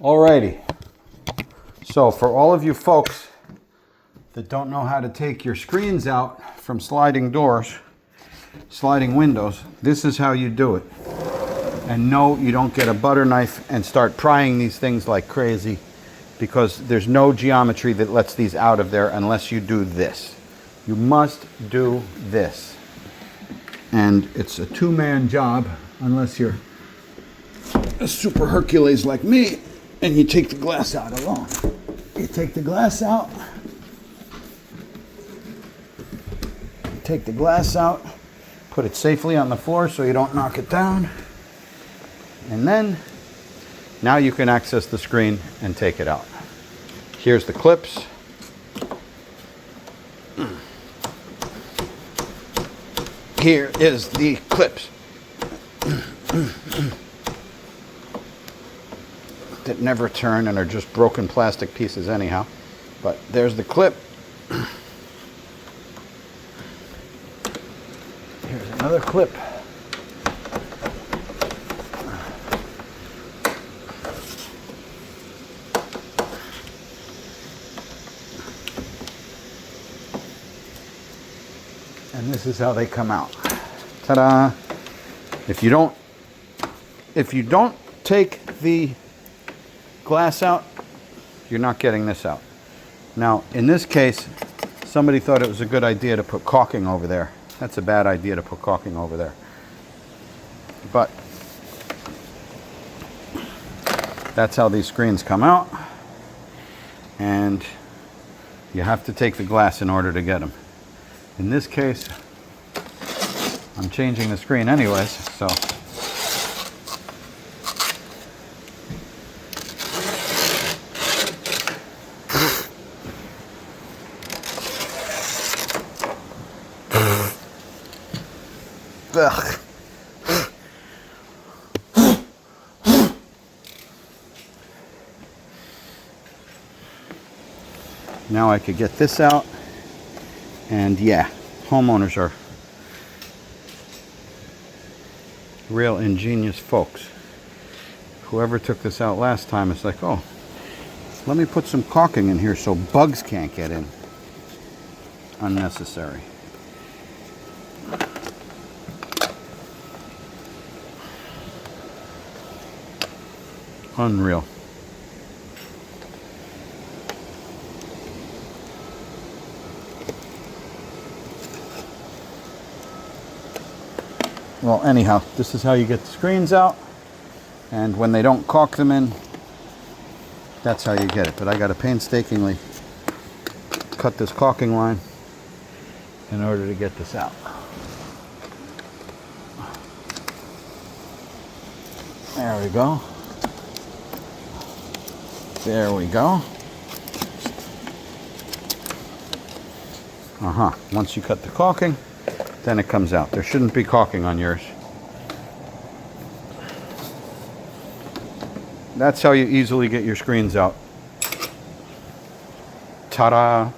Alrighty. So for all of you folks that don't know how to take your screens out from sliding doors, sliding windows, this is how you do it. And no, you don't get a butter knife and start prying these things like crazy, because there's no geometry that lets these out of there unless you do this. You must do this. And it's a two-man job unless you're a super Hercules like me and you take the glass out alone. You take the glass out. Take the glass out. Put it safely on the floor so you don't knock it down. And then, now you can access the screen and take it out. Here's the clips. Here is the clips. That never turn and are just broken plastic pieces anyhow. But there's the clip. Here's another clip. And this is how they come out. Ta-da! If you don't take the glass out, you're not getting this out. Now, in this case, somebody thought it was a good idea to put caulking over there. That's a bad idea to put caulking over there. But that's how these screens come out. And you have to take the glass in order to get them. In this case, I'm changing the screen anyways, so. Ugh. Now I could get this out. And yeah, homeowners are real ingenious folks. Whoever took this out last time is like, oh, let me put some caulking in here so bugs can't get in. Unnecessary. Unreal. Well, anyhow, this is how you get the screens out, and when they don't caulk them in, that's how you get it. But I got to painstakingly cut this caulking line in order to get this out. There we go. There we go. Once you cut the caulking, then it comes out. There shouldn't be caulking on yours. That's how you easily get your screens out. Ta-da!